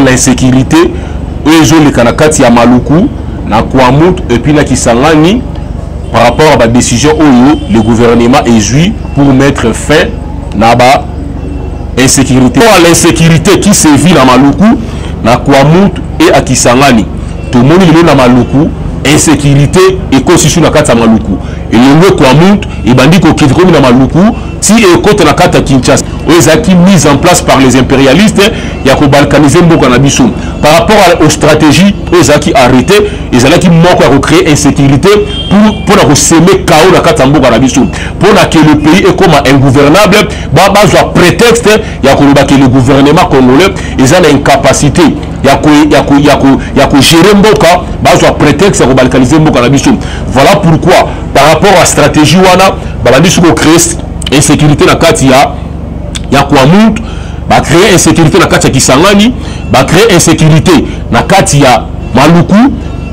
l'insécurité oyo les kanakati ya Maluku na Kwamut et puis na Kisangani par rapport à la décision oyo le gouvernement est pour mettre fin na ba insécurité. Pour l'insécurité qui sévit na Maluku na Kwamut et à Kisangani tout le monde est na Maluku insécurité et constitution na kata Maluku et le Kwamut et bandi ko kitiko na Maluku si et côté na kata Kinshasa qui mise en place par les impérialistes il y a balkaniser mboka na biso par rapport aux stratégies qui arrêté ils allaient qui moko à recréer insécurité pour la semer chaos na kata mboka na biso pour que le pays est comme ingouvernable ba soit prétexte il y a que le gouvernement congolais ils ont incapacité il y a que gérer mboka ba soit prétexte à balkaniser mboka na biso voilà pourquoi par rapport à la stratégie wana ba biso ko créer insécurité na kati ya Kwamut ba créer insécurité na kati ya Kisangani ba créer insécurité na kati ya Maluku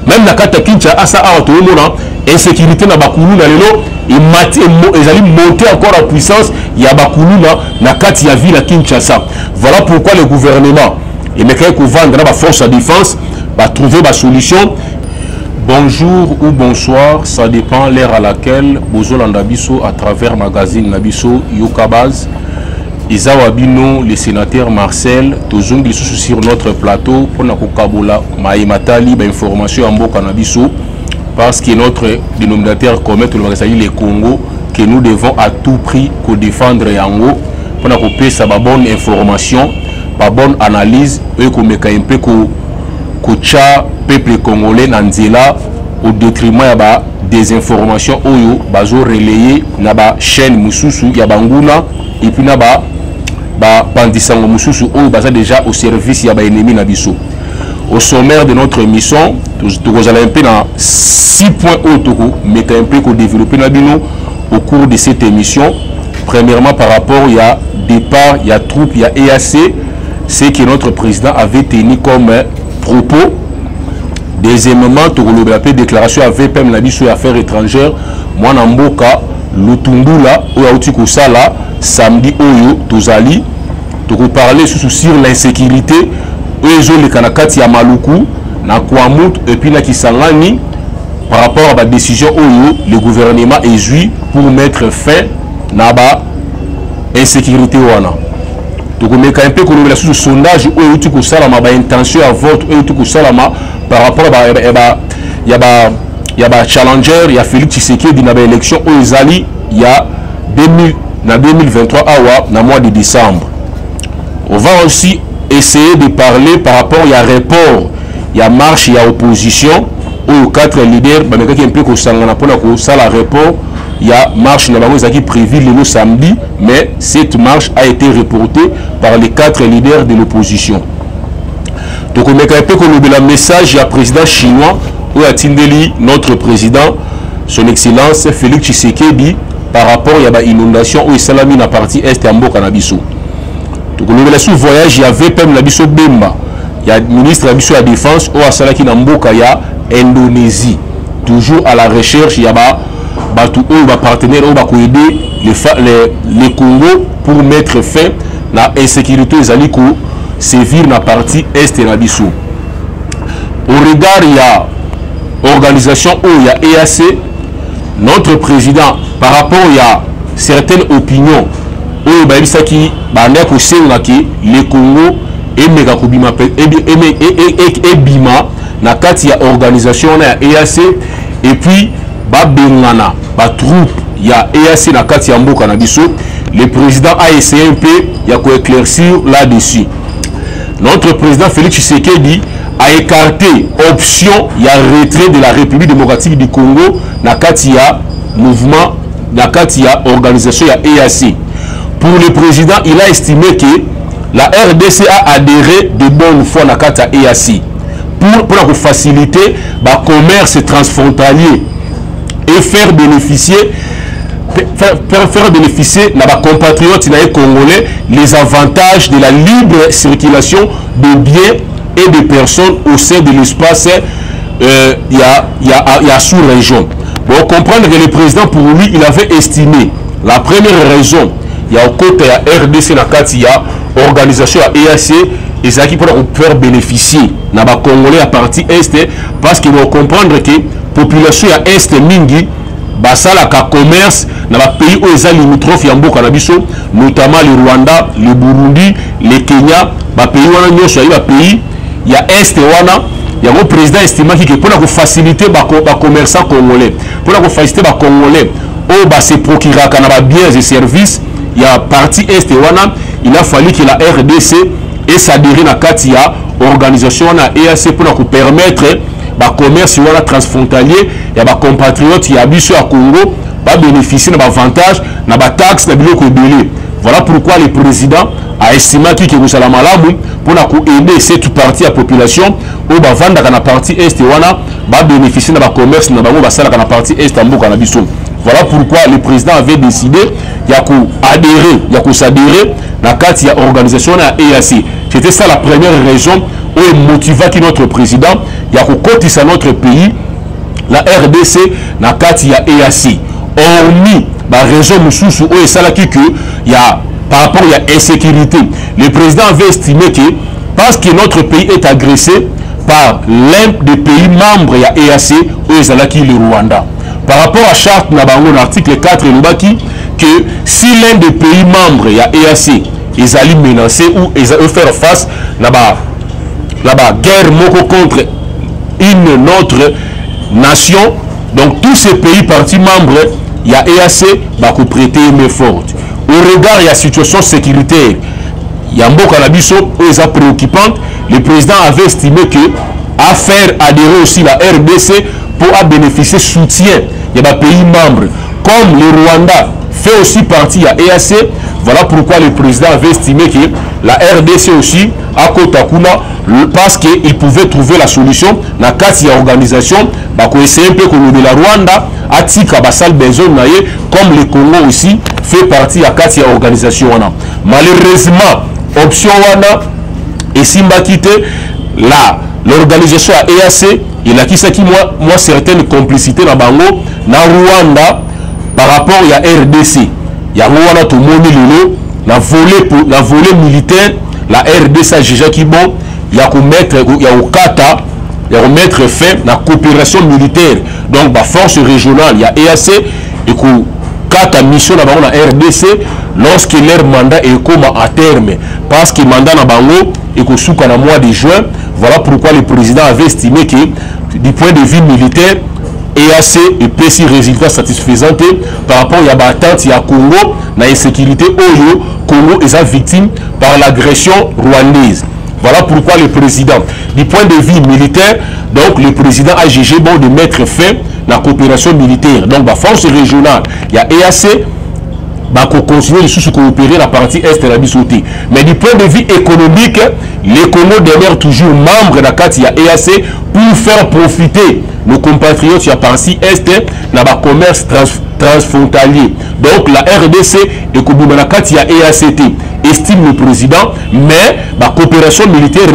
même na kati ya Kinshasa a to mona insécurité na bakulu na lelo ezali monter encore en puissance ya bakulu na kati ya ville ya Kinshasa. Voilà pourquoi le gouvernement emekai ko vendre na ba force de défense ba trouver ba solution. Bonjour ou bonsoir, ça dépend l'heure à laquelle bozolanda biso à travers magazine Nabiso Yokabaz. Isawabino, le sénateur Marcel, toujours sur notre plateau pour nous kabola maïmatali information en boka Nabiso parce que notre dénominateur commun tout le magazine le Congo que nous devons à tout prix défendre yango pour nous couper sa bonne information, pas bonne analyse et qu'on meka un peu kocha peuple congolais nanzela au détriment ya ba des informations oyo bazo relayer na ba chaîne mususu ya banguna et puis na ba pandisango mususu oyo baza déjà au service ya ba ennemi na biso. Au sommaire de notre émission nous allons un peu dans 6 points autour mais un peu qu'on développer na bino au cours de cette émission. Premièrement par rapport il y a départ il y a troupe il y a EAC c'est que notre président avait tenu comme propos. Deuxièmement, tu as appelé déclaration à VPM la sur affaires étrangères. Moi, Namboka, Lutundula, Oyaouti Sala, samedi, Oyo, Tozali. Tu as parlé sur l'insécurité. Oyo, les Kanakati à Maluku, na Kwamut, et puis na Kisangani, par rapport à la décision Oyo, le gouvernement est pour mettre fin à la insécurité. Donc, on a un peu comme le sondage où il y a une intention à vote, par rapport à y a challenger, il y a Félix Tshisekedi dans l'élection où il y a 2023 dans le mois de décembre. On va aussi essayer de parler par rapport à report, il y a marche, il y a opposition, où 4 leaders, il y a un peu comme ça, la report. Il y a marche qui prévue le samedi, mais cette marche a été reportée par les 4 leaders de l'opposition. Donc on a un peu comme le message à président chinois où a Tindeli, notre président, son excellence Félix Tshisekedi, par rapport à l'inondation où il s'est mis dans la partie est de Mboka Nabiso. Donc on a sous voyage, il y avait Pem Nabiso Bemba, il y a le ministre Nabiso à la défense où a Salaki Namboka, il y a Indonésie. Toujours à la recherche, il y a partenaires qui ont aidé les Congo pour mettre fin à l'insécurité qui sévir dans la partie est de Nabiso. Au regard, il y a organisation où il y a EAC, notre président, par rapport il y a certaines opinions où il y a les Congo et Bima, na kati ya organisation na EAC et puis babengana ba troupe ya EAC na kati ya mboka na biso. Le président a essayé un peu ya ko éclaircir là-dessus. Notre président Félix Tshisekedi a écarté option ya retrait de la République démocratique du Congo na kati ya mouvement na kati ya organisation ya EAC. Pour le président, il a estimé que la RDC a adhéré de bonne foi na kati ya EAC. Pour faciliter le commerce transfrontalier et faire bénéficier nos compatriotes congolais les avantages de la libre circulation de biens et de personnes au sein de l'espace sous-région. Pour comprendre que le président, pour lui, il avait estimé la première raison, il y a au côté de la RDC, organisation à EAC et ça qui pour faire bénéficier na ba congolais à partie est parce qu'ils vont comprendre que population à est mingi basala ka commerce na ba pays où ils ont limitrophes ya mboka na biso notamment le Rwanda, le Burundi, le Kenya, ba pays wana nyonso ya pays ya est wana ya le président estima ki pour la faciliter ba commerçants congolais pour la faciliter ba congolais au ba se procurer kana ba biens et services ya partie est wana il a fallu que la RDC et s'adhérer à Katia organisation na EAC pour nous permettre ba commerce wala transfrontalier ya ba compatriotes ya biso à Congo ba bénéficier na avantage na ba taxe na biloko ebele. Voilà pourquoi le président a estimé que vous allez malamu pour nous aider cette partie à population au ba vendre na partie est wana ba bénéficier na ba commerce na bango ba sala na partie est mboka na biso. Voilà pourquoi le président avait décidé de s'adhérer à la organisation à EAC. C'était ça la première raison où il motiva notre président à cotiser notre pays, la RDC, dans la EAC. Hormis la raison où il y a par rapport à l'insécurité, le président avait estimé que parce que notre pays est agressé par l'un des pays membres de l'EAC, où il le Rwanda. Par rapport à charte Nabango, l'article 4, il dit que si l'un des pays membres de l'EAC est allé menacer ou ils ont faire face à la guerre moko contre une autre nation, donc tous ces pays partis membres de l'EAC vont prêter une main forte. Au regard de la situation sécuritaire, il y a un cannabis qui est préoccupante. Le président avait estimé que à faire adhérer aussi la RDC pour bénéficier soutien il y a des pays membres comme le Rwanda fait aussi partie à EAC. Voilà pourquoi le président avait estimé que la RDC aussi à Kotakuna parce qu'il pouvait trouver la solution dans la organisation pour essayer un peu comme de la Rwanda à Tika Basal Bezon comme le Congo aussi fait partie à la organisation. Malheureusement option wana et Simba quitté l'organisation à EAC il a qui moi certaines complicités dans Bango na Rwanda par rapport à RDC. Il y a Rwanda tout le monde la volée militaire la RDC a déjà qui bon il y a mettre fin à la coopération militaire donc la force régionale il y a EAC et que quatre missions dans la RDC lorsque leur mandat est comme à terme parce que le mandat dans Bango et que sous le mois de juin. Voilà pourquoi le président avait estimé que du point de vue militaire EAC et PC résultat satisfaisant par rapport à l'attente il y a Congo dans l'insécurité Oyo Congo est victime par l'agression rwandaise. Voilà pourquoi le président du point de vue militaire donc le président a jugé bon de mettre fin à la coopération militaire donc la force régionale il y a EAC pour continuer de coopérer la partie est de la Bissauté. Mais du point de vue économique, les Congo demeurent toujours membres de la CATIA EAC pour faire profiter nos compatriotes de la partie est dans le commerce transfrontalier. Donc la RDC et la CATIA EACT estime le président, mais la coopération militaire,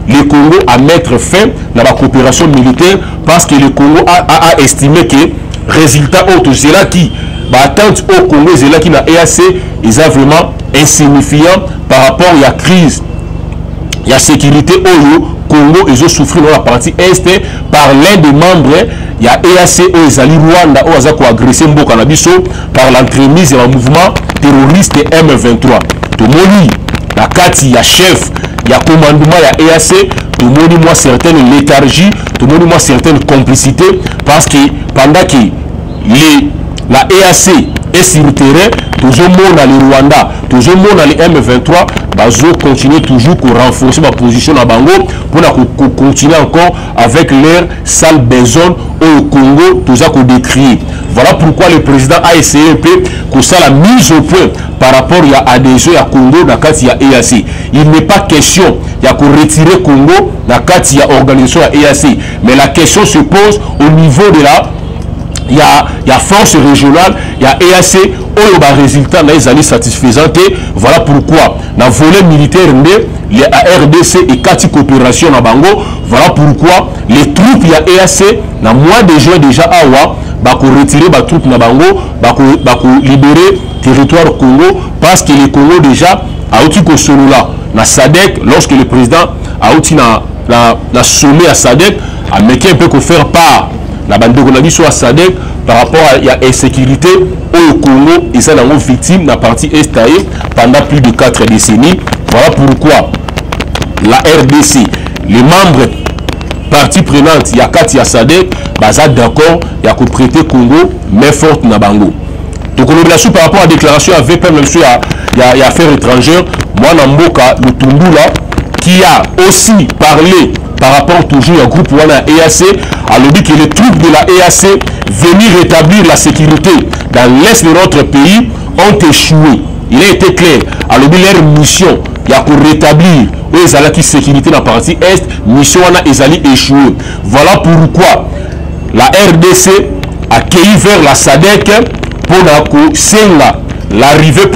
le Congo à mettre fin à la coopération militaire parce que le Congo a estimé que résultat autre, c'est là qui attente au Congo c'est là qui n'a EAC ils sont vraiment insignifiant par rapport à la crise il y a sécurité au Congo ils ont souffert dans la partie est par l'un des membres il y a EAC aux Ali Rwanda aux Azako agressé Mboka na biso par l'entremise d'un mouvement terroriste M23 tout le monde la carte il y a chef il y a commandement il y a EAC tout le monde moi certaines léthargie tout le monde moi certaines complicités parce que pendant que la EAC est sur le terrain, toujours dans le Rwanda, toujours dans le M23, bazo continue toujours pour renforcer ma position à Bango pour continuer encore avec leur sale besoin au Congo, tout ça qu'on décrit. Voilà pourquoi le président a essayé que ça la mise au point par rapport à l'adhésion à Congo dans le cas de EAC. Il n'est pas question de retirer Congo dans le cas de l'organisation à EAC, mais la question se pose au niveau de la il y a force régionale, il y a EAC, où il y a résultat dans les années satisfaisantes. Voilà pourquoi, dans le volet militaire, il y a RDC et 4 coopérations à Bango. Voilà pourquoi les troupes, il y a EAC, dans le mois de juin déjà, pour retirer les troupes à Bango, pour libérer le territoire Congo, parce que le Congo déjà auti ko solola na SADC lorsque le président auti na sommet à SADC a meké un peu ko faire part la bandeko na biso à SADC par rapport à la insécurité au Congo et ça dans victime na partie est pendant plus de 4 décennies. Voilà pourquoi la RDC, les membres partie prenante, il y a 4 ya SADC, baza d'accord, il y a que prêter Congo mais forte na bango. Donc on est par rapport à la déclaration avec même monsieur il y a affaires étrangères, moi Namboka le Tumbula qui a aussi parlé par rapport toujours au groupe Wana EAC, a dit que les troupes de la EAC venir rétablir la sécurité dans l'est de notre pays ont échoué. Il a été clair, a dit leur mission, il y a pour rétablir la sécurité dans la partie est, mission Wana Ezali échoué. Voilà pourquoi la RDC a accueilli vers la SADC pour l'arrivée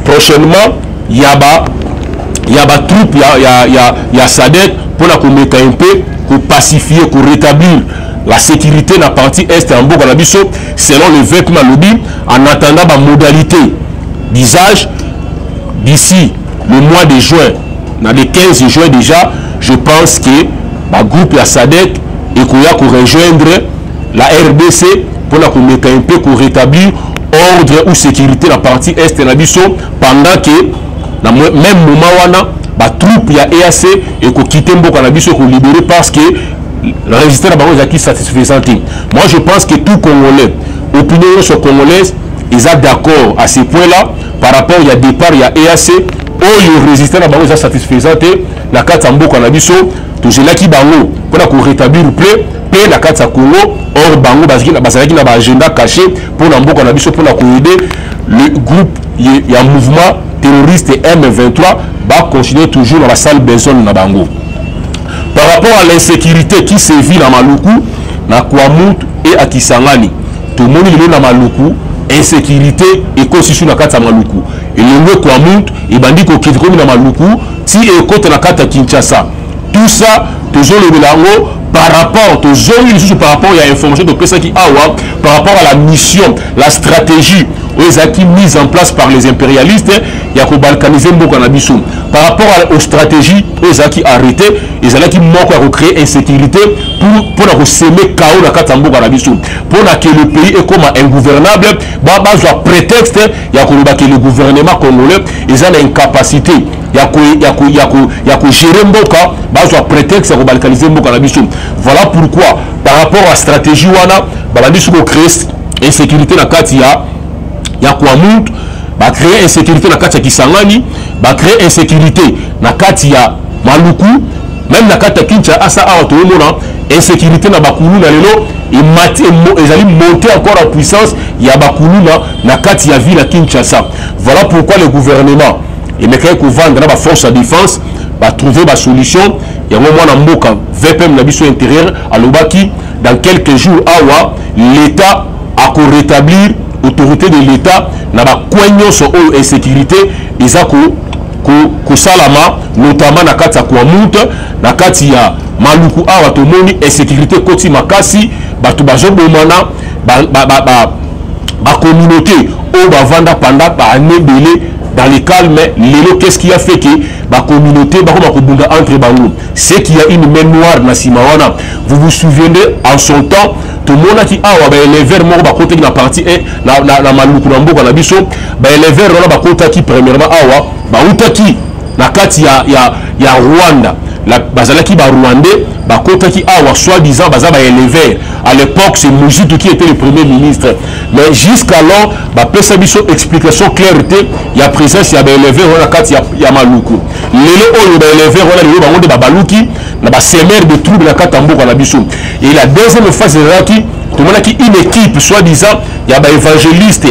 prochainement, il y a des troupes, il y a SADC pour la mettre un peu, pour pacifier, pour rétablir la sécurité dans la partie est en Boganabiso, selon le VEP Malobi, en attendant la modalité d'usage d'ici le mois de juin, dans le 15 juin déjà, je pense que le groupe la SADC et qu'on a rejoindre la RDC pour la mettre un peu, pour rétablir ordre ou sécurité dans la partie est de Nabiso, pendant que dans le même moment, la troupe ya EAC et qu'on quitte Mboka na biso qu'on libérer parce que la résistance à Bango est satisfaisante. Moi je pense que tout Congolais, opinion sur congolaise, ils sont d'accord à ce point-là par rapport il y a départ il y a EAC où le résistant à Bango est satisfaisante la carte Mboka na biso tout cela qui Bango pour qu'on rétablir plein la carte à Congo or Bango parce qu'il y a un agenda caché pour Mboka na biso pour aider le groupe il y a un mouvement terroriste M23 va continuer toujours dans la salle Benson na Bango. Par rapport à l'insécurité qui sévit dans Maluku, na Kwamut et à Kisangani, tout le monde est dans Maluku, insécurité et constitution na kata Maluku. Et le Kwamut et bandi ko kitikomi na Maluku, si et côté na kata Kinshasa. Tout ça, toujours le Belango par rapport, toujours par rapport à l'information de personnes qui awa, par rapport à la mission, la stratégie mise en place par les impérialistes, il y a balkaniser Mbokanabiso. Par rapport aux stratégies, qui arrêté, ils ont manqué à recréer insécurité pour semer chaos dans Katambo Kanabiso. Pour que le pays est comme ingouvernable, il y a prétexte, il y a que le gouvernement congolais, ils ont une incapacité. Il y a que gérer Mboka, il y a prétexte à balkaniser Mbokanabiso. Voilà pourquoi, par rapport à la stratégie, il y a créé insécurité dans Katia. Il y a Kwamut, va créer insécurité dans Katia Kisangani, va créer insécurité dans Katia Maluku, même dans Katia Kinshasa, insécurité dans Bakulu, ils allaient monter encore en puissance, il y a Bakulu dans Katia ville à Kinshasa. Voilà pourquoi le gouvernement, et mais quand vendre la force de défense, va trouver la solution. Il y a un moment dans Mboka, VPM l'habitation intérieure, à l'Obaki, dans quelques jours, l'État a rétablir autorité de l'État na ba kwenyo so o insécurité eza ko salama notamment na kati ya Kwamut na kati ya Maluku awa tomoni insécurité koti makasi batu bazobomana ba communauté o bavanda pendant ba année belé dans le calme. Lelo qu'est-ce qui a fait que la communauté entre bango, c'est qu'il y a une main noire na simawana. Vous vous souvenez en son temps tout le monde qui a les verts morts côté la partie na Maluku na Mboka na biso les verts na côté qui premièrement awa ba utaki na kati ya Rwanda la bazalaki ba Rwandais ba côté qui awa soi-disant bazaba les à l'époque c'est Mobutu qui était le premier ministre, mais jusqu'alors ba pesa biso explication clarté il y a présence il y a les verts na kati ya Maluku lelo oyo ba les verts na lelo ba monde ba baluki na ba semer de troubles na kati Mboka na biso. Et la deuxième phase de qui tout le monde qui une équipe soi-disant il y a ba évangéliste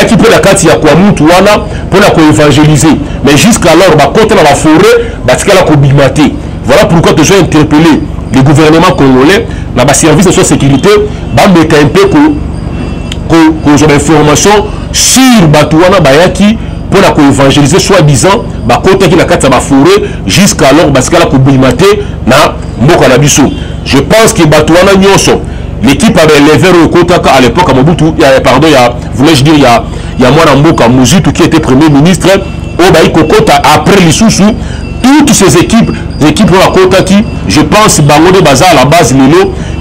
qui peut la carte ya Kwamut wana pour la co-évangéliser, mais jusqu'alors ba côté la forêt ba tikala ko bimate. Voilà pourquoi tu as interpellé le gouvernement congolais dans le service de sécurité ba mettre un peu que information sur Batouana Bayaki pour la co-évangéliser soi-disant ba côté qui la carte ya forêt jusqu'alors ba tikala ko bimate na Mboka na biso. Je pense que Batouana nyonso l'équipe avait levé au Kotaka à l'époque à Mobutu, pardon, voulais-je dire, il y a Mwana Mboka Mobutu qui était premier ministre, Kokota après les sous toutes ces équipes à Kota qui, je pense, Bango de Baza à la base,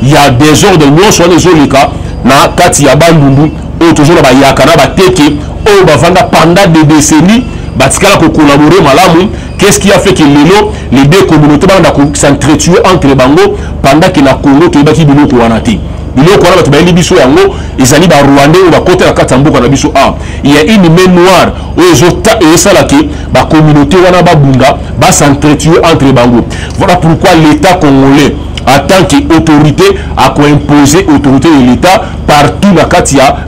il y a des ordres, non, soit les Olika, na Kati Yabandundu, ou toujours la Yakana, Bateke, ou Bavanga pendant des décennies, Batikala pour collaborer malamu. Qu'est-ce qui a fait que les deux communautés s'entretuent entre les Bango pendant que la Congo qui est bâti de l'eau Kouanati. Il y a une main noire où la communauté s'entretue entre les Bango. Voilà pourquoi l'État congolais, en tant qu'autorité, a imposé l'autorité de l'État partout dans la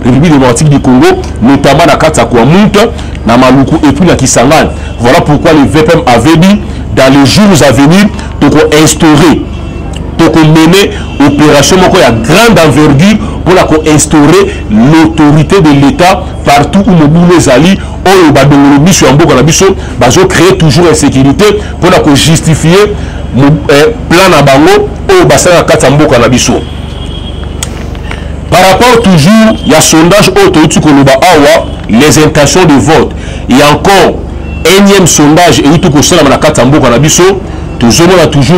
République démocratique du Congo, notamment dans la Kouamout, dans Maluku et puis dans Kisangani. Voilà pourquoi le VPM avait dit dans les jours à venir, de instaurer, de mener opération à grande envergure pour instaurer l'autorité de l'État partout où les alliés ont créé toujours insécurité pour justifier le plan à Bango au bassin à Katamboka Nabiso. Par rapport toujours, il y a sondage les intentions de vote. Il y a encore énième sondage et tout que ça na Katamboka Nabiso. Toujours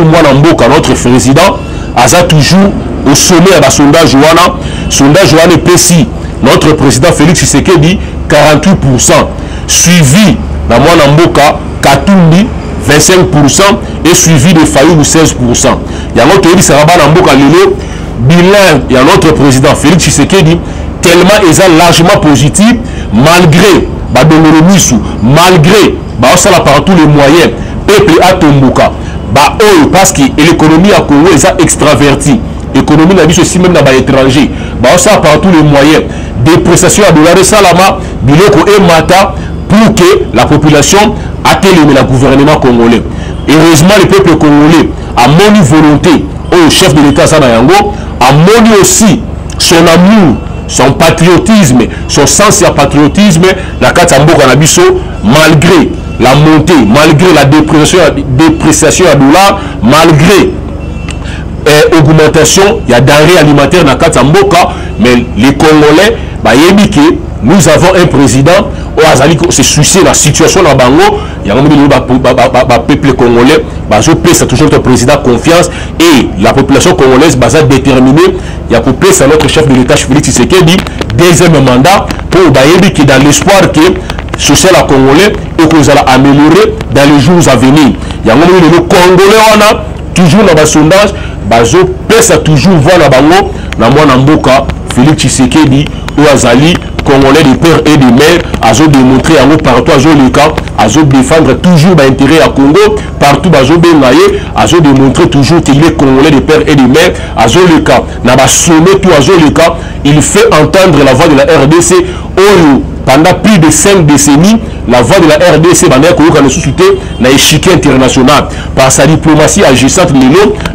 moi Namboka, notre président, Aza toujours au sommet à la sondage Wana. Sondage Wana Pessi, notre président Félix Tshisekedi 48%, suivi dans moi Namboka Katumbi 25% et suivi de Fayou 16%. Il y a notre Saraba Namboka Lilo, bilan, il y a notre président Félix Tshisekedi tellement est largement positif malgré Badongolo Misu, malgré ça par tous les moyens, peuple à Tomboka. Parce que l'économie à Congo est extravertie. L'économie n'a vu aussi même dans les étrangers. Ça par tous les moyens. Dépréciation à dollar et salama, biloko et mata pour que la population atteigne le gouvernement congolais. Heureusement, le peuple congolais a moni volonté au chef de l'État Sanayango, a moni aussi son amour, son patriotisme, son sens de patriotisme, la Katamboka Nabiso, malgré la montée, malgré la dépréciation à dollar, malgré augmentation, il y a denrées alimentaires dans Katamboka, mais les Congolais, nous avons un président qui se soucie de la situation dans Bango. Il y a un peuple congolais, c'est toujours notre président confiance et la population congolaise est déterminée. Il y a notre chef de l'État, Félix Tshisekedi, deuxième mandat pour dans l'espoir que social à Congolais et que nous allons améliorer dans les jours à venir. Il y a un Congolais, toujours dans le sondage, ça toujours voir la Bango, dans mon Mboka, Félix Tshisekedi, ou Azali, Congolais de père et de mère, à démontrer partout, à défendre toujours l'intérêt à Congo, partout, à démontrer toujours qu'il est Congolais de père et de mère, à Zoleka, n'a sommet tout à Zoleka, il fait entendre la voix de la RDC, pendant plus de 5 décennies, la voix de la RDC dans l'échiquier international. Par sa diplomatie agissante,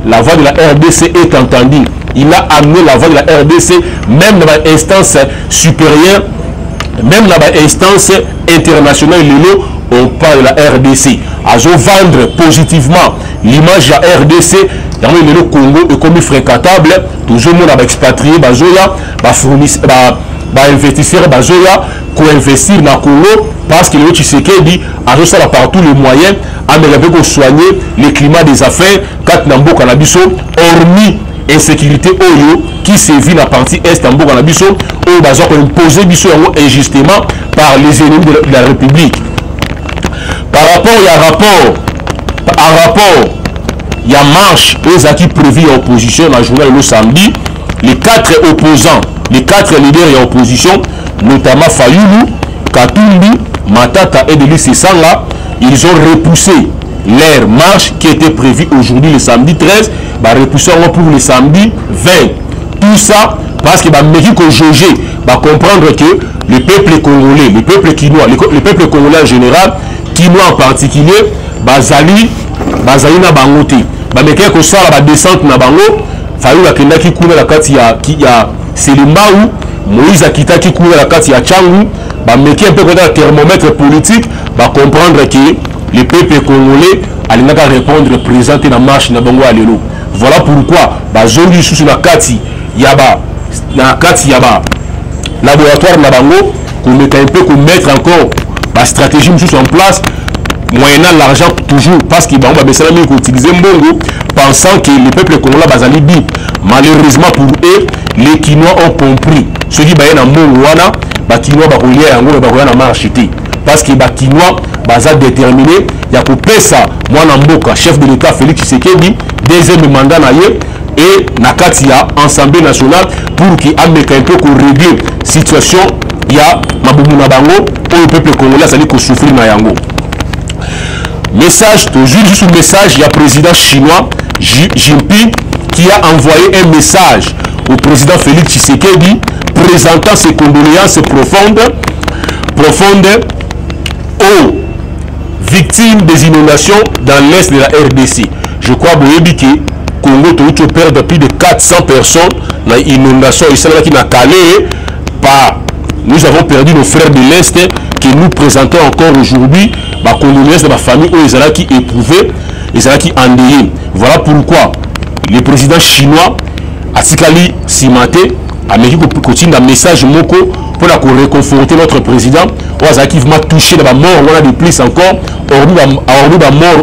la voix de la RDC est entendue. Il a amené la voix de la RDC, même dans l'instance supérieure, même dans l'instance internationale, on parle de la RDC. À vendre positivement l'image de la RDC, dans le Congo est comme fréquentable, toujours le monde expatrié, investisseurs co-investir dans le Congo parce que le Tshisekedi a reçu par tous les moyens à soigner le climat des affaires quand Nambo Kanabiso, hormis insécurité qui sévit dans la partie est Nambo Kanabiso, où ils ont imposé injustement par les ennemis de la République. Par rapport, il y a marche aux acquis prévus en opposition dans la journée le samedi. Les 4 opposants, les 4 leaders en opposition, notamment Fayoulou, Katumbi, Matata et Delis Sanga, ils ont repoussé leur marche qui était prévue aujourd'hui le samedi 13, repoussé pour le samedi 20. Tout ça parce que Mexico Jogé va comprendre que le peuple congolais, le peuple quinois, le peuple congolais en général, quinois en particulier, Bazali na bangote. Bameke ko sala ba descente na bango, Fayoulou akendaki kuna la kati ya Selimbaou, Moïse akitaki kuna la kati ya Changu, bameki un peu comme un thermomètre politique, comprendre que le peuple congolais allait répondre présenter la marche na bango alelo. Voilà pourquoi bazongi sous la kati yaba laboratoire na bango qu'on met un peu qu'on mettre encore la stratégie en place, moyennant l'argent toujours, parce qu'ils vont utiliser Mbongo, pensant que le peuple congolais bazali bi. Malheureusement pour eux, les Kinois ont compris. Ceux qui baillent dans Mbongo, les Kinois ont marché. Parce que les Kinois sont déterminés, il y a coupé ça, moi Namboka, chef de l'État Félix Tshisekedi, deuxième mandat et Nakatia, Assemblée nationale, pour qu'il y ait un peu pour régler la situation, il y a Mabumuna Bango, où le peuple congolais a souffrir na yango. Message, toujours juste un message, il y a le président chinois Jinping qui a envoyé un message au président Félix Tshisekedi présentant ses condoléances profondes aux victimes des inondations dans l'est de la RDC. Je crois que Congo a perdu plus de 400 personnes dans l'inondation. Et c'est là qui n'a calé par. Nous avons perdu nos frères de l'Est que nous présentons encore aujourd'hui. La condoléance de la famille où ils ont qui éprouvé, ils ont qui endeuillé. Voilà pourquoi le président chinois Atikali Simate a mis un message moko pour réconforter notre président. Qui va toucher la mort, on a de plus encore. Hormis la mort,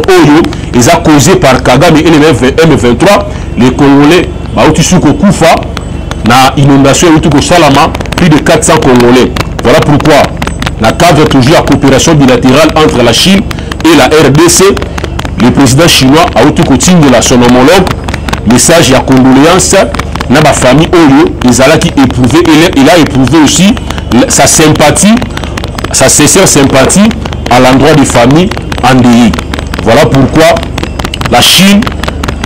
ils ont causé par Kagame et les M23. Les Congolais, Koufa, na inondation et Salama, plus de 400 Congolais. Voilà pourquoi, dans le cadre toujours la coopération bilatérale entre la Chine et la RDC, le président chinois a continué son homologue, message et condoléances dans la famille Oyo, ils ont éprouvé, il a éprouvé aussi sa sympathie, sa sincère sympathie à l'endroit des familles endeuillées. Voilà pourquoi la Chine,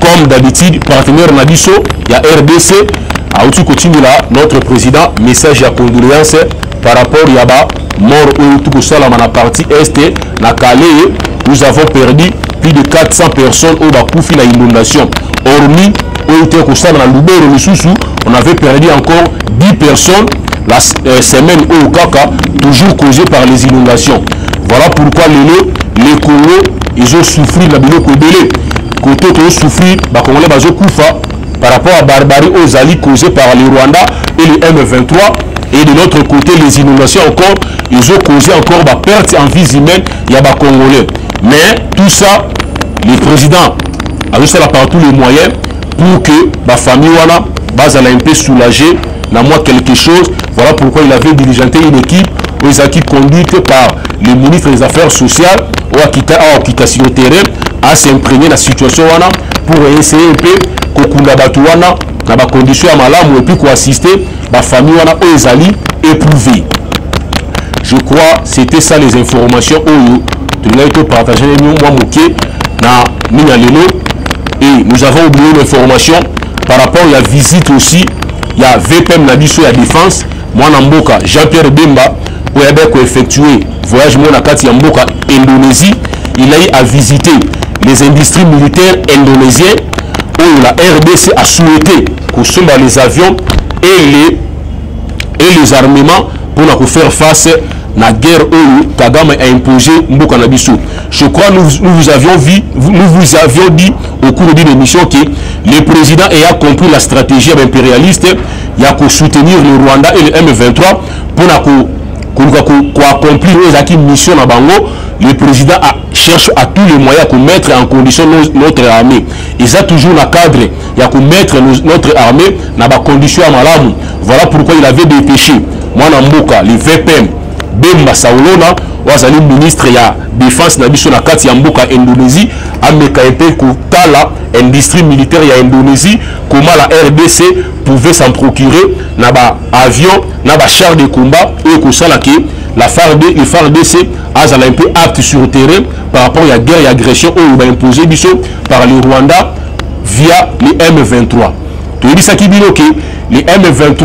comme d'habitude, partenaire Nabiso, il y a RDC, a aussi continué là, notre président, message et condoléances par rapport à Yaba, mort ou tout ça, dans la partie est, na Calais, nous avons perdu plus de 400 personnes au Bakoufi, la inondation. Hormis, on avait perdu encore 10 personnes la semaine au Kaka, toujours causée par les inondations. Voilà pourquoi les Congolais, ils ont souffert la biloko belé. Côté ils ont souffert, les Congolais ont souffert par rapport à la barbarie aux alliés causés par les Rwandais et les M23. Et de l'autre côté, les inondations encore, ils ont causé encore la perte en vie humaine, il y a des Congolais. Mais tout ça, le président a juste là par tous les moyens pour que la famille wana bazala un peu soulagée, n'a moi quelque chose. Voilà pourquoi il avait diligenté une équipe aux acquis conduite par le ministre des Affaires sociales qui sur le terrain à s'imprégner de la situation wana pour essayer un peu kokunda batu wana na ba condition ya malamu et puis ko assister la famille wana aux ezali éprouvée. Je crois c'était ça les informations où tu l'as été partagé moi moké na mina lelo. Et nous avons oublié l'information par rapport à la visite aussi. Il y a VPM Nabiso à défense. Moi Namboka, Jean-Pierre Bemba, où il a effectué voyage mon Akati Mboka, Indonésie. Il a eu à visiter les industries militaires indonésiennes où la RDC a souhaité qu'on soit les avions et les armements pour faire face à la guerre où Kagame a imposé Mboka Nabiso. Je crois que nous vous avions dit au cours de l'émission que le président a compris la stratégie impérialiste, il a soutenir le Rwanda et le M23 pour accomplir les missions à Bango. Le président cherche à tous les moyens pour mettre en condition notre armée. Il a toujours le cadre, il a pour mettre notre armée dans des conditions à Malamu. Voilà pourquoi il avait dépêché Mwana Mboka, le VPM, Bemba Saolona, wazali ministre ya défense na biso na kati ya mboka Indonésie ameka epé kotala industrie militaire ya Indonésie comment la RDC pouvait s'en procurer na ba avion na ba char de combat et ko sala ke la FARDC azala un peu acte sur le terrain par rapport à la guerre et agression où va imposer biso par les Rwandais via les M23. Tu dis ça qui dit que les M23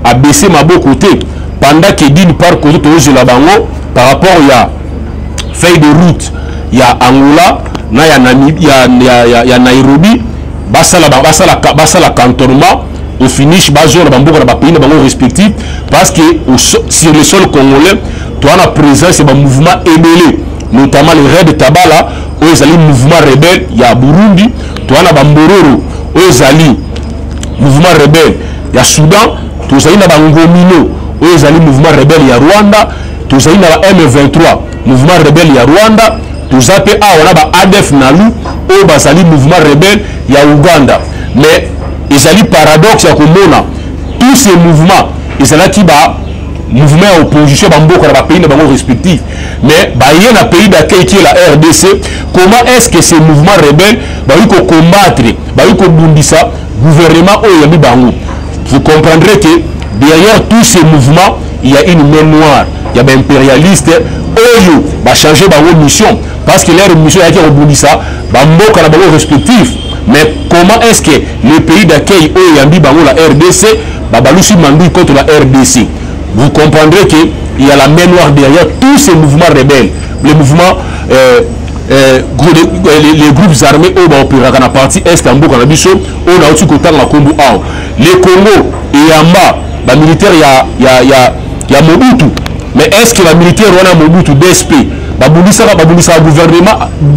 a baissé ma beau côté pendant que d'une part côté de la bango par rapport à feuille de route, il y a Angola, il y a Nairobi, basala cantonnement, au finish, bazo na bamboka na pays na bango respectif parce que sur le sol congolais, tu as la présence de mouvement ébélé, notamment les raids de Tabala, où ils allaient mouvement rebelle, il y a Burundi, tu as la Bambororo, où ils allaient mouvement rebelle, il y a Soudan, tu as la Bangomino, où ils allaient mouvement rebelle, il y a Rwanda. tous na M23 mouvement rebelle ya Rwanda, tous ape a ba ADF nalu o basali mouvement rebelle ya Uganda. Mais ils allaient paradoxe ya komona tous ces mouvements ils allaient qui ba mouvement à opposition dans les pays respectifs, mais il y a un pays d'accueil qui est la RDC. Comment est-ce que ces mouvements rebelles vont combattre, vont bundisa gouvernement au Yami Bango? Vous comprendrez que derrière tous ces mouvements, il y a une main noire, il y a des impérialistes qui vont changer leur mission parce que leur mission est de bundisa dans respectifs. Mais comment est-ce que le pays d'accueil au Yami Bango, la RDC, va mandou contre la RDC? Vous comprendrez qu'il y a la main noire derrière tous ces mouvements rebelles. Les mouvements, les groupes armés au Baopira, dans la partie est, en Boko, on a aussi côté la Congo. Les Congo et Yamba, les militaires, il y a Mobutu. Mais est-ce que la militaire, on a Mobutu, DSP, le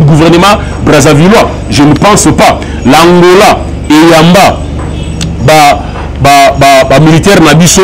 gouvernement brazzavillois? Je ne pense pas. L'Angola et Yamba, militaire Nabiso,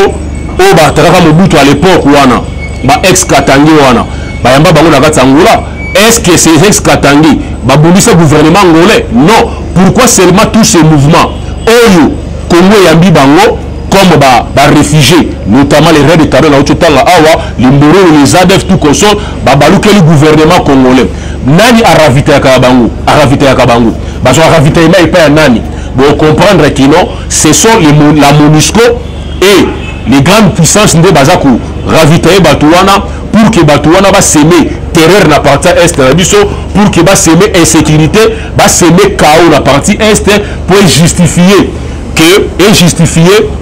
o ba takaka Mobutu à l'époque wana ba ex Katangi wana ba yamba bango na kati Angola. Est-ce que ces ex Katangi ba bundisa gouvernement angolais? Non. Pourquoi seulement tous ces mouvements oyo Congo yambi bango comme ba réfugiés, notamment les raids de Taro na Ochotanga awa Limboro, les ADF tout consort ba baluke le gouvernement congolais? Nani a ravitaillé bango? A ravitaillé bango ba so ravitaillé mais pas nani? Bon comprendre que non, ce sont la MONUSCO et les grandes puissances de Bazako ravitailler Batouana pour que Batouana va s'aimer terreur na partie est na biso, pour que va s'aimer insécurité, va s'aimer chaos na partie est pour justifier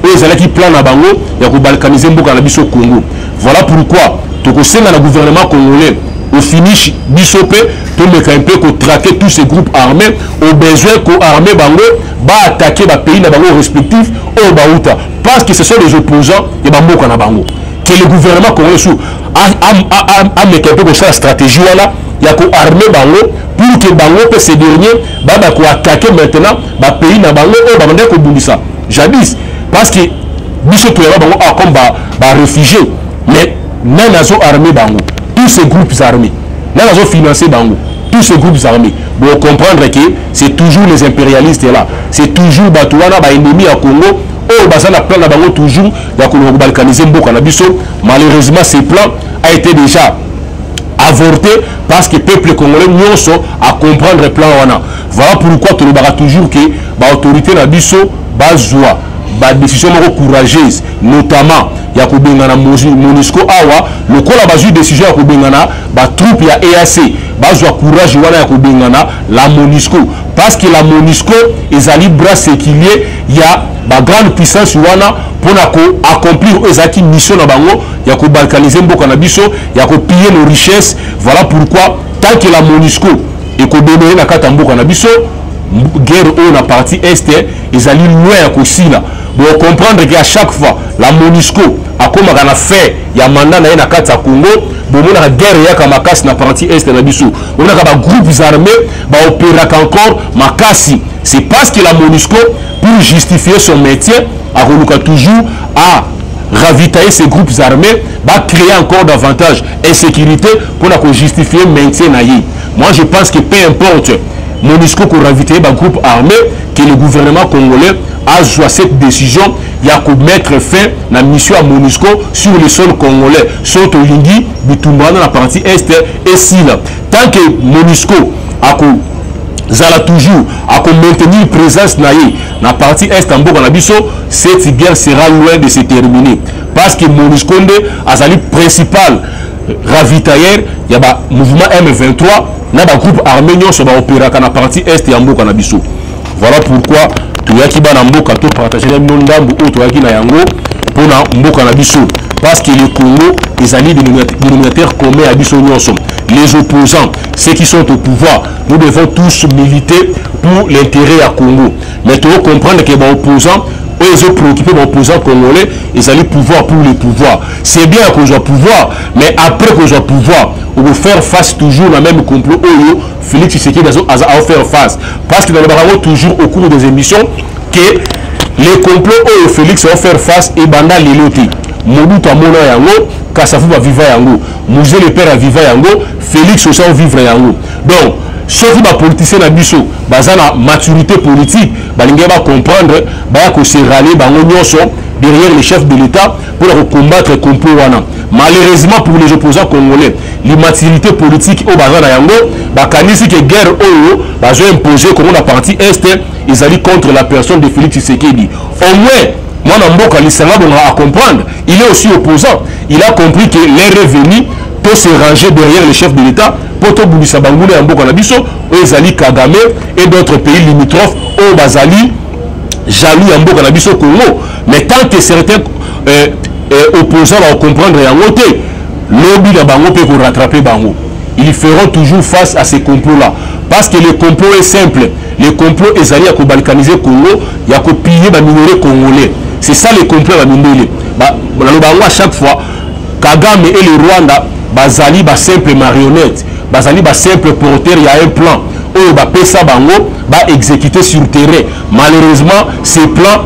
aux allez qui plan na bango ya ko balkaniser mboka na biso Congo. Voilà pourquoi tokosenga na gouvernement congolais au finish bisopé pour me camper ko traquer tous ces groupes armés au besoin ko armé bango ba attaquer ba pays na bango respectifs au Baouta parce que ce sont les opposants de Bamboka na bango que le gouvernement congolais sous a me camper ko sa stratégie là ya ko armé bango pour que bango peut ces derniers ba ko attaquer maintenant ba pays na bango au ba ko bundisa jadis parce que biso to ya bango comme ba réfugiés mais nanazo armé bango tous ces groupes armés, là, ils ont financé Bango, tous ces groupes armés. Bon, comprendre que c'est toujours les impérialistes là, c'est toujours Batouana, ennemi à Congo, oh, bah ça, la plan Bango toujours, il y a qu'on balkaniser Mboka na biso. Malheureusement, ces plans a été déjà avorté parce que le peuple congolais n'y a à comprendre le plan. Voilà pourquoi tu le toujours que l'autorité na biso, bazoua. Ba décision courageuse notamment ya ko bengana MONUSCO awa le kola ba ju décision ya ko bengana ba troupe ya EAC ba zo courage wana ya ko bengana la MONUSCO parce que la MONUSCO ezali bras séculier ya ba grande puissance wana pona ko accomplir ezaki mission na bango ya ko balkaniser mboka na biso ya ko piller nos richesses. Voilà pourquoi tant que la MONUSCO et ko dominer na kata mboka na biso guerre au na partie est ils allaient loin à Kosila. Bon comprendre qu'à chaque fois la MONUSCO a comme on a fait il y a mandat na kata Congo bon on a guerre ya kamakasi na partie est na biso on a ba groupes armés ba opérer encore makasi. C'est parce que la MONUSCO pour justifier son métier a toujours à ravitailler ces groupes armés va créer encore davantage insécurité pour la justifier maintien na yi. Moi je pense que peu importe MONUSCO pour ravitailler un groupe armé que le gouvernement congolais a joué cette décision, il y a qu'à mettre fin à la mission à MONUSCO sur le sol congolais. Soto Lingi, Bitumba dans la partie est et Sila. Tant que MONUSCO a zala toujours à maintenir une présence dans la partie est en Boka Nabiso, cette guerre sera loin de se terminer. Parce que MONUSCO a le principal ravitailleur, il y a un mouvement M23. Na ba groupe armé sur ba opéra kana partie est ya mboka na biso. Voilà pourquoi tu yaki ba na mboka to partager les ndambu ou to yaki na yango pour na mboka na biso parce que le Congo les alliés dénominateurs communs à biso nyonso. Les opposants, ceux qui sont au pouvoir, nous devons tous militer pour l'intérêt à Congo. Mais tu dois comprendre que les opposants ils sont préoccupés par l'opposant congolais, ils allaient pouvoir pour le pouvoir. C'est bien qu'on soit pouvoir, mais après qu'on soit pouvoir, on va faire face toujours à même complot où Félix Tshisekedi a faire face. Parce que nous avons toujours au cours des émissions que les complots où Félix va faire face et banda l'éloti. Mobutu amona yango, Kassafu va vivre yango, Mouzé le père a vivre yango, Félix aussi va vivre yango. Donc, sauf que les politiciens na biso, bazana maturité politique, balinga va comprendre, ba ko se rallier bango nyonso derrière les chefs de l'État pour combattre le complot wana. Malheureusement pour les opposants congolais, l'immaturité politique au bazana yango, bakanisi que guerre oyo bazo imposer comme la partie est, ils allaient contre la personne de Félix Tshisekedi. Au moins moi, Mboka Lisanga à comprendre, il est aussi opposant. Il a compris que les revenus peuvent se ranger derrière les chefs de l'État pour tout Boulissa Bangoulé, Mboka Nabiso, Ezali Kagame et d'autres pays limitrophes, au Bazali, jaloux Mboka Nabiso Congo. Mais tant que certains opposants vont comprendre en côté, lobby de Bango peut rattraper Bango. Ils feront toujours face à ces complots-là. Parce que le complot est simple. Le complot est allé à balkaniser Congo, il y a piller les minéraux congolais. C'est ça le complot à Mindele. À chaque fois, Kagame et le Rwanda, bazali ba simple marionnette, bazali ba simple porteur, il y a un plan. Oh, ba pesa bango, ba exécuter sur le terrain. Malheureusement, ces plans,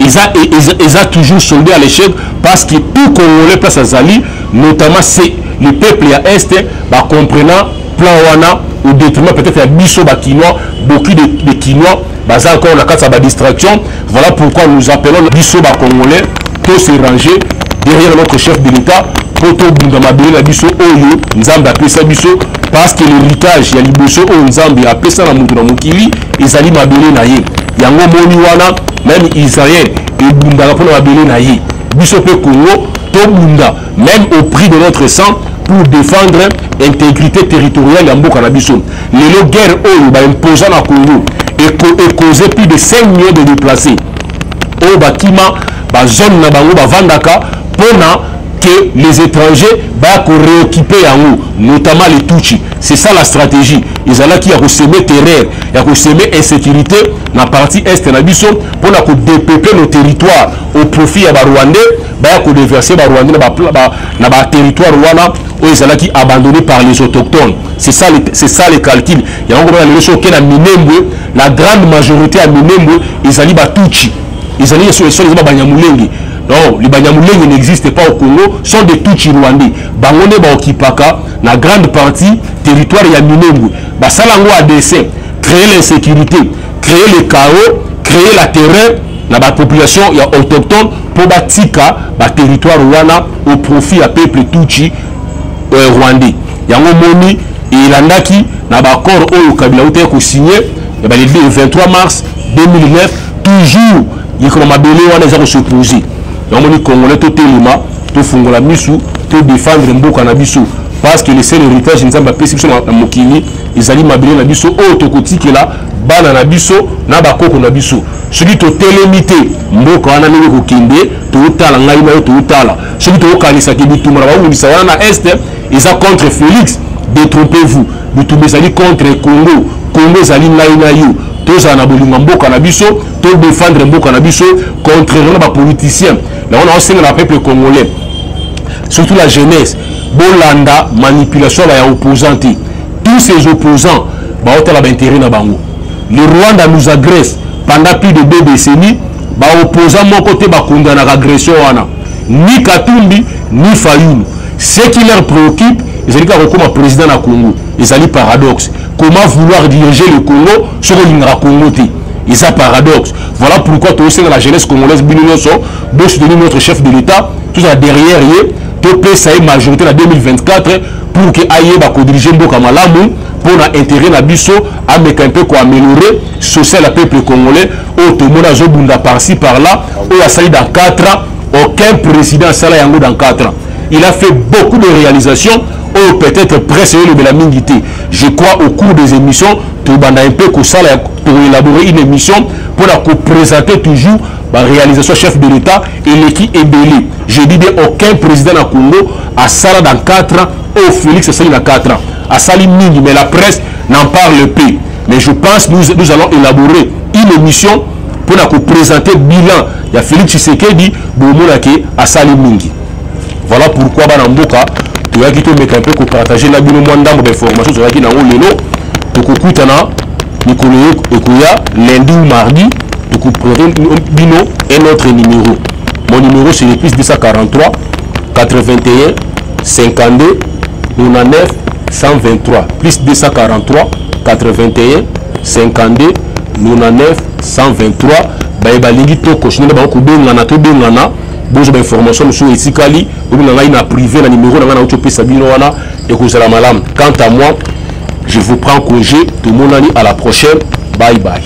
ils ont toujours soldé à l'échec parce que tout Congolais place à Zali, notamment c'est le peuple à Est, ba comprenant plan wana au détriment peut-être à Bisso ba Kinois, beaucoup de Kinois. Baza encore la carte à distraction. Voilà pourquoi nous appelons Bisso ba Congolais pour se ranger derrière notre chef de l'État pour tout Bundamabé la Bisso Oyo Nzambe a pesa Bisso parce que l'héritage il y a Liboso Oyo Nzambe a pesa na mutu na mukili ezali mabele na ye yango moni wana même Israël et Bundaka pour mabele na ye Bisso pe Congo to Bunda même au prix de notre sang pour défendre l'intégrité territoriale ya mboka na biso. Les guerres Oyo ba imposant na Congo et causé plus de 5 millions de déplacés au bâtiment ba zone na bango ba vandaka pona que les étrangers va réoccuper yango notamment les Tutsis. C'est ça la stratégie. Ils allaient qui a semer terreur, il a semer insécurité dans la partie est na biso pour dépeupler nos territoires au profit ya ba Rwandais ba ko déverser ba Rwandais na ba territoire wana où ils allaient qui abandonnés par les autochtones. C'est ça le calcul. Il y a encore les choses qui na Minembwe, la grande majorité à Minembwe, ils allaient ba Tutsi. Ils allaient sur les Banyamulenge. Non, les Banyamulenge n'existent pas au Congo, sont des Tutsi rwandais. Bangone ba Okipaka, la grande partie territoire ya Minembwe. Ba salango à dessein, créer l'insécurité, créer le chaos, créer la terreur dans la population autochtone pour batika ba territoire wana au profit à peuple Tutsi rwandais. Yango moni ilandaki na ba accord oyo Kabila ote ko signé le 23 mars 2009 toujours il comme mabele wana za ko se poser. Yango moni Congolais to telema to fungola misu to défendre mboka na biso parce que le seul héritage nzamba pesi biso na mokili ezali mabele na biso oyo to kotikela bana na biso na bakoko na biso. Celui to telemité mboka wana nini ko kende to utala ngai na to utala. Celui to okanisa ki bitumba ba ngulisa wana na est ils ont contre Félix. Détrompez-vous. Bitumba ezali contre Congo. Congo ezali ngai na yo. Tous en abolinga mboka na biso, tous défendre mboka na biso contre les politiciens. Là on a aussi le peuple congolais. Surtout la jeunesse. Bolanda manipulation ya opposants. Tous ces opposants ba hôtel a intérêt na bango. Le Rwanda nous agresse pendant plus de 2 décennies. Ba opposants mon côté ba condamner agression wana. Ni Katumbi ni Fayulu. Ce qui leur préoccupe, ils ont comme président na Congo. Ils ont paradoxe. Comment vouloir diriger le Congo sur le Congo? Ils ont paradoxe. Voilà pourquoi tout aussi dans la jeunesse congolaise, de soutenir notre chef de l'État, tout ça derrière, tout ça est majorité en 2024 pour que aille diriger Mboka Malamu pour l'intérêt na biso à améliorer social le peuple congolais au Tomona Zobunda par-ci par-là où a sali dans 4 ans aucun président sala yango dans 4 ans. Il a fait beaucoup de réalisations ou peut-être presque le Belamingité. Je crois au cours des émissions, tu vas un peu pour élaborer une émission pour la présenter toujours la réalisation chef de l'État et l'équipe est belé. Je dis bien aucun président à Congo a Sala dans 4 ans ou Félix Sali dans 4 ans. À Sali Mingi, mais la presse n'en parle pas. Mais je pense que nous allons élaborer une émission pour la présenter le bilan. Il y a Félix Tshisekedi à Sali Mingi. Voilà pourquoi Banamboka, tu as quitté un peu pour partager la bino moins d'informations sur la qui n'a pas le lot. Tu as quitté lundi ou mardi, tu as bino un autre numéro. Mon numéro c'est le plus 243 81 52 99 123. Plus 243 81 52 99 123. Balingi to cochon ba ko bengana to bengana bozo ba information sur etikali ou bien na privé na numéro na na pesa bino wana et ko sala malam. Quant à moi, je vous prends congé, tout le monde à la prochaine. Bye bye.